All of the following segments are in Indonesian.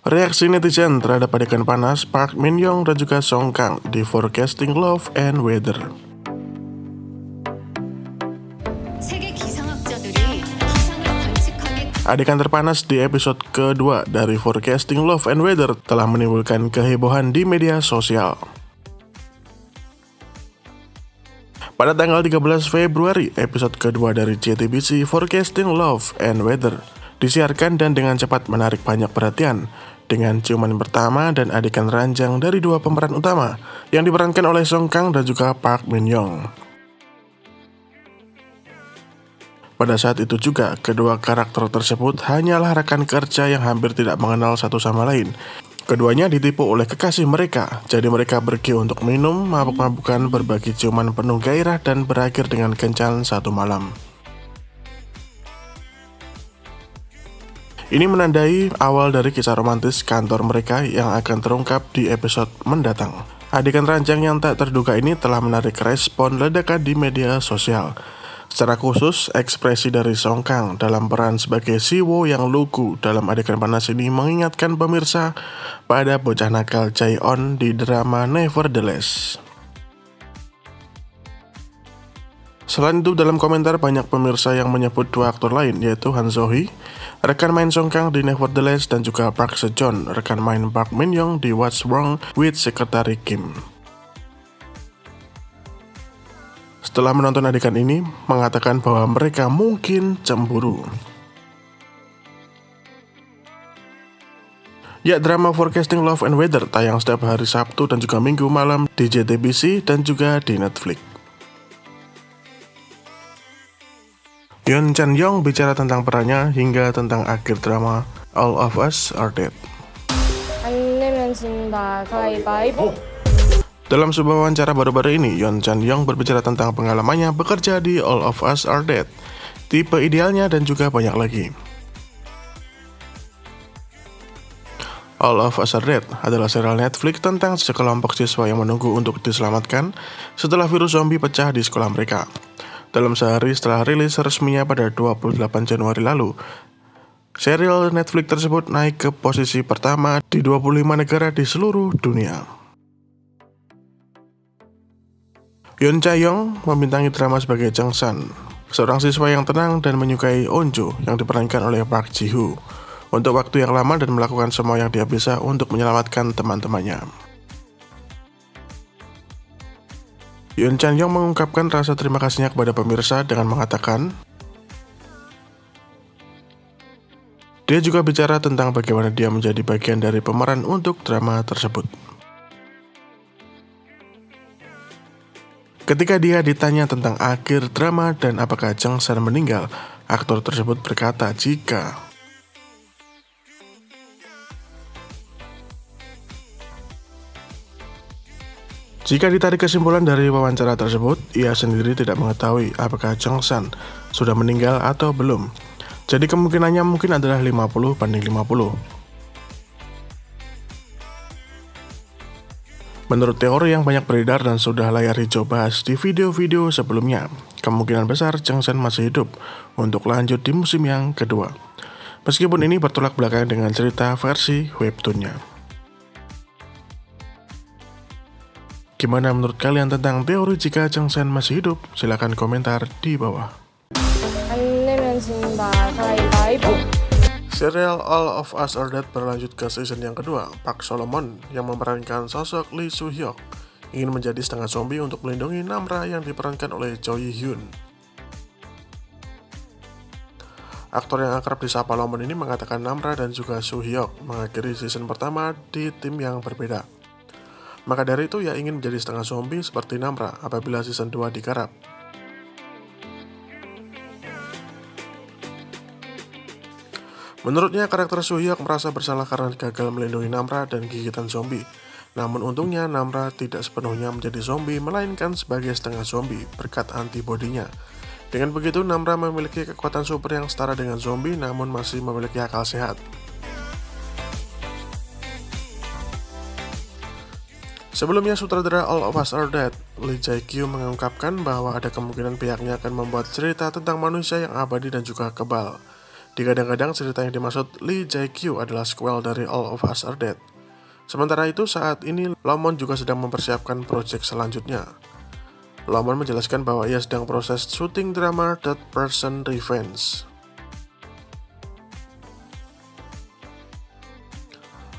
Reaksi netizen terhadap adegan panas Park Min Young dan juga Song Kang di Forecasting Love and Weather. Adegan terpanas di episode kedua dari Forecasting Love and Weather telah menimbulkan kehebohan di media sosial. Pada tanggal 13 Februari, episode kedua dari JTBC Forecasting Love and Weather disiarkan dan dengan cepat menarik banyak perhatian dengan ciuman pertama dan adegan ranjang dari dua pemeran utama yang diperankan oleh Song Kang dan juga Park Min Young. Pada saat itu juga, kedua karakter tersebut hanyalah rekan kerja yang hampir tidak mengenal satu sama lain. Keduanya ditipu oleh kekasih mereka, jadi mereka pergi untuk minum, mabuk-mabukan, berbagi ciuman penuh gairah dan berakhir dengan kencan satu malam. Ini menandai awal dari kisah romantis kantor mereka yang akan terungkap di episode mendatang. Adegan ranjang yang tak terduga ini telah menarik respon ledakan di media sosial. Secara khusus, ekspresi dari Song Kang dalam peran sebagai Siwo yang lugu dalam adegan panas ini mengingatkan pemirsa pada bocah nakal Jae-on di drama Nevertheless. Selain itu, dalam komentar banyak pemirsa yang menyebut dua aktor lain, yaitu Han So-hee, rekan main Song Kang di Nevertheless, dan juga Park Se-joon, rekan main Park Min Young di What's Wrong with Secretary Kim. Setelah menonton adegan ini, mengatakan bahwa mereka mungkin cemburu. Ya, drama Forecasting Love and Weather tayang setiap hari Sabtu dan juga Minggu malam di JTBC dan juga di Netflix. Yeon Chan Young bicara tentang perannya hingga tentang akhir drama All of Us Are Dead. 안 내면 진다. 가위바위보. Dalam sebuah wawancara baru-baru ini, Yeon Chan Young berbicara tentang pengalamannya bekerja di All of Us Are Dead, tipe idealnya dan juga banyak lagi. All of Us Are Dead adalah serial Netflix tentang sekelompok siswa yang menunggu untuk diselamatkan setelah virus zombie pecah di sekolah mereka. Dalam sehari setelah rilis resminya pada 28 Januari lalu, serial Netflix tersebut naik ke posisi pertama di 25 negara di seluruh dunia. Yeon Cha-young membintangi drama sebagai Jung San, seorang siswa yang tenang dan menyukai Onjo yang diperankan oleh Park Ji-hoo, untuk waktu yang lama dan melakukan semua yang dia bisa untuk menyelamatkan teman-temannya. Yeon Cha-young mengungkapkan rasa terima kasihnya kepada pemirsa dengan mengatakan, dia juga bicara tentang bagaimana dia menjadi bagian dari pemeran untuk drama tersebut. Ketika dia ditanya tentang akhir drama dan apakah Jung San meninggal, aktor tersebut berkata jika ditarik kesimpulan dari wawancara tersebut, ia sendiri tidak mengetahui apakah Jung San sudah meninggal atau belum. Jadi kemungkinannya mungkin adalah 50-50. Menurut teori yang banyak beredar dan sudah layar hijau bahas di video-video sebelumnya, kemungkinan besar Jung San masih hidup untuk lanjut di musim yang kedua. Meskipun ini bertolak belakang dengan cerita versi webtoonnya. Gimana menurut kalian tentang teori jika Jung San masih hidup? Silahkan komentar di bawah. 안 내면 진다. 가위바위보. Serial All of Us Are Dead berlanjut ke season yang kedua. Park Solomon yang memerankan sosok Lee Soo-hyuk ingin menjadi setengah zombie untuk melindungi Namra yang diperankan oleh Cho Yi-hyun. Aktor yang akrab disapa Lomon ini mengatakan Namra dan juga Soo-hyuk mengakhiri season pertama di tim yang berbeda. Maka dari itu ia ingin menjadi setengah zombie seperti Namra apabila season 2 digarap. Menurutnya, karakter Soo-hyuk merasa bersalah karena gagal melindungi Namra dan gigitan zombie. Namun untungnya Namra tidak sepenuhnya menjadi zombie, melainkan sebagai setengah zombie berkat antibodinya. Dengan begitu, Namra memiliki kekuatan super yang setara dengan zombie namun masih memiliki akal sehat. Sebelumnya, sutradara All of Us Are Dead, Lee Jae-kyu mengungkapkan bahwa ada kemungkinan pihaknya akan membuat cerita tentang manusia yang abadi dan juga kebal. Digadang-gadang cerita yang dimaksud Lee Jae-kyu adalah sequel dari All of Us Are Dead. Sementara itu saat ini Lomon juga sedang mempersiapkan proyek selanjutnya. Lomon menjelaskan bahwa ia sedang proses syuting drama Third Person Revenge.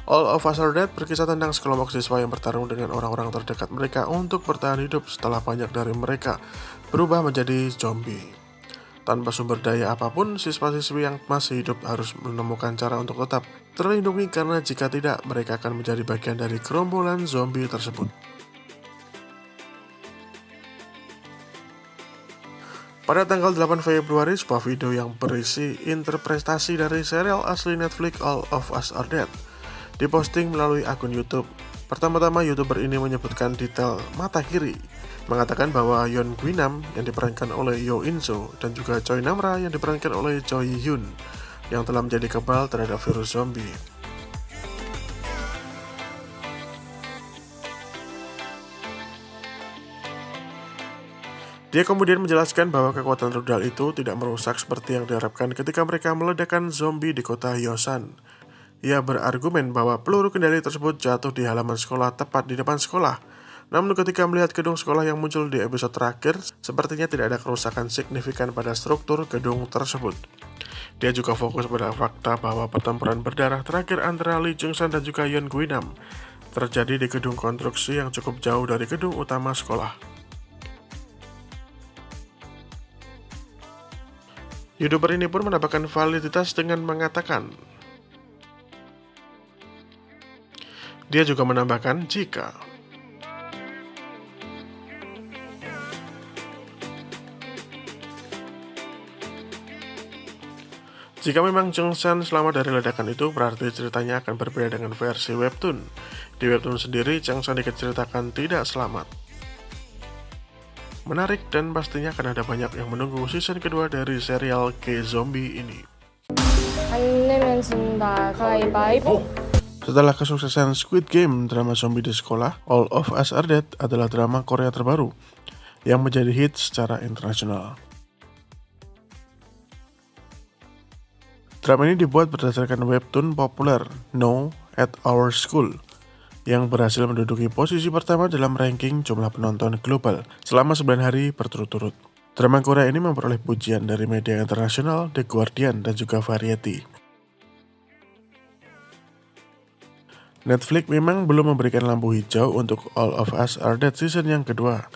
All of Us Are Dead berkisah tentang sekelompok siswa yang bertarung dengan orang-orang terdekat mereka untuk bertahan hidup setelah banyak dari mereka berubah menjadi zombie. Tanpa sumber daya apapun, siswa-siswi yang masih hidup harus menemukan cara untuk tetap terlindungi karena jika tidak, mereka akan menjadi bagian dari gerombolan zombie tersebut. Pada tanggal 8 Februari, sebuah video yang berisi interpretasi dari serial asli Netflix All of Us Are Dead diposting melalui akun YouTube. Pertama-tama, YouTuber ini menyebutkan detail mata kiri, mengatakan bahwa Yeon Gwinam yang diperankan oleh Yo In-soo dan juga Choi Namra yang diperankan oleh Choi Hyun yang telah menjadi kebal terhadap virus zombie. Dia kemudian menjelaskan bahwa kekuatan rudal itu tidak merusak seperti yang diharapkan ketika mereka meledakkan zombie di kota Yosan. Ia berargumen bahwa peluru kendali tersebut jatuh di halaman sekolah tepat di depan sekolah. Namun ketika melihat gedung sekolah yang muncul di episode terakhir, sepertinya tidak ada kerusakan signifikan pada struktur gedung tersebut. Dia juga fokus pada fakta bahwa pertempuran berdarah terakhir antara Lee Jung-san dan juga Yeon Gwinam terjadi di gedung konstruksi yang cukup jauh dari gedung utama sekolah. YouTuber ini pun menambahkan validitas dengan mengatakan, dia juga menambahkan jika memang Jung-san selamat dari ledakan itu, berarti ceritanya akan berbeda dengan versi webtoon. Di webtoon sendiri, Jung-san diceritakan tidak selamat. Menarik dan pastinya akan ada banyak yang menunggu season kedua dari serial K-Zombie ini. 안 내면 진다. 가위바위보. Setelah kesuksesan Squid Game, drama zombie di sekolah, All of Us Are Dead adalah drama Korea terbaru yang menjadi hit secara internasional. Drama ini dibuat berdasarkan webtoon populer No at Our School yang berhasil menduduki posisi pertama dalam ranking jumlah penonton global selama 9 hari berturut-turut. Drama Korea ini memperoleh pujian dari media internasional, The Guardian, dan juga Variety. Netflix memang belum memberikan lampu hijau untuk All of Us Are Dead season yang kedua,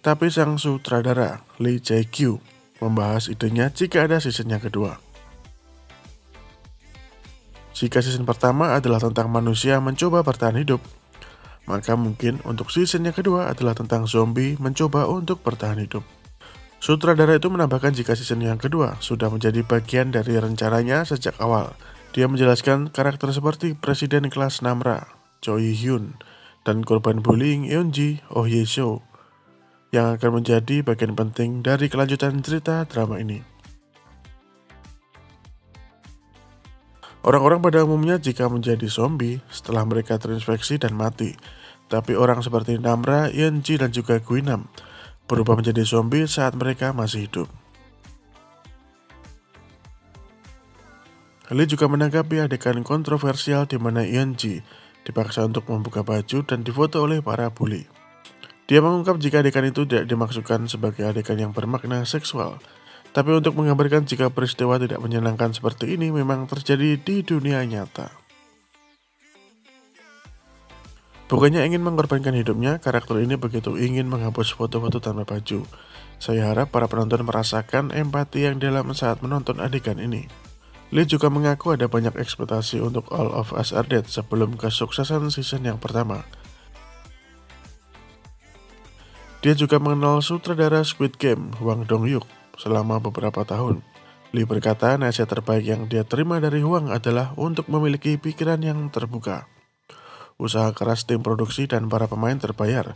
tapi sang sutradara Lee Jae-kyu membahas idenya jika ada season yang kedua. Jika season pertama adalah tentang manusia mencoba bertahan hidup, maka mungkin untuk season yang kedua adalah tentang zombie mencoba untuk bertahan hidup. Sutradara itu menambahkan jika season yang kedua sudah menjadi bagian dari rencananya sejak awal. Dia menjelaskan karakter seperti Presiden kelas Namra, Choi Hyun, dan korban bullying Eunji Oh Ye-soo yang akan menjadi bagian penting dari kelanjutan cerita drama ini. Orang-orang pada umumnya jika menjadi zombie setelah mereka terinfeksi dan mati, tapi orang seperti Namra, Eunji, dan juga Gwinam berubah menjadi zombie saat mereka masih hidup. Lee juga menanggapi adegan kontroversial di mana Eunji dipaksa untuk membuka baju dan difoto oleh para bully. Dia mengungkap jika adegan itu tidak dimaksudkan sebagai adegan yang bermakna seksual, tapi untuk menggambarkan jika peristiwa tidak menyenangkan seperti ini memang terjadi di dunia nyata. Bukannya ingin mengorbankan hidupnya, karakter ini begitu ingin menghapus foto-foto tanpa baju. Saya harap para penonton merasakan empati yang dalam saat menonton adegan ini. Lee juga mengaku ada banyak ekspektasi untuk All of Us Are Dead sebelum kesuksesan season yang pertama. Dia juga mengenal sutradara Squid Game, Hwang Dong-hyuk, selama beberapa tahun. Lee berkata nasihat terbaik yang dia terima dari Hwang adalah untuk memiliki pikiran yang terbuka. Usaha keras tim produksi dan para pemain terbayar,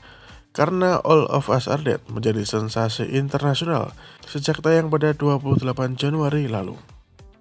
karena All of Us Are Dead menjadi sensasi internasional sejak tayang pada 28 Januari lalu.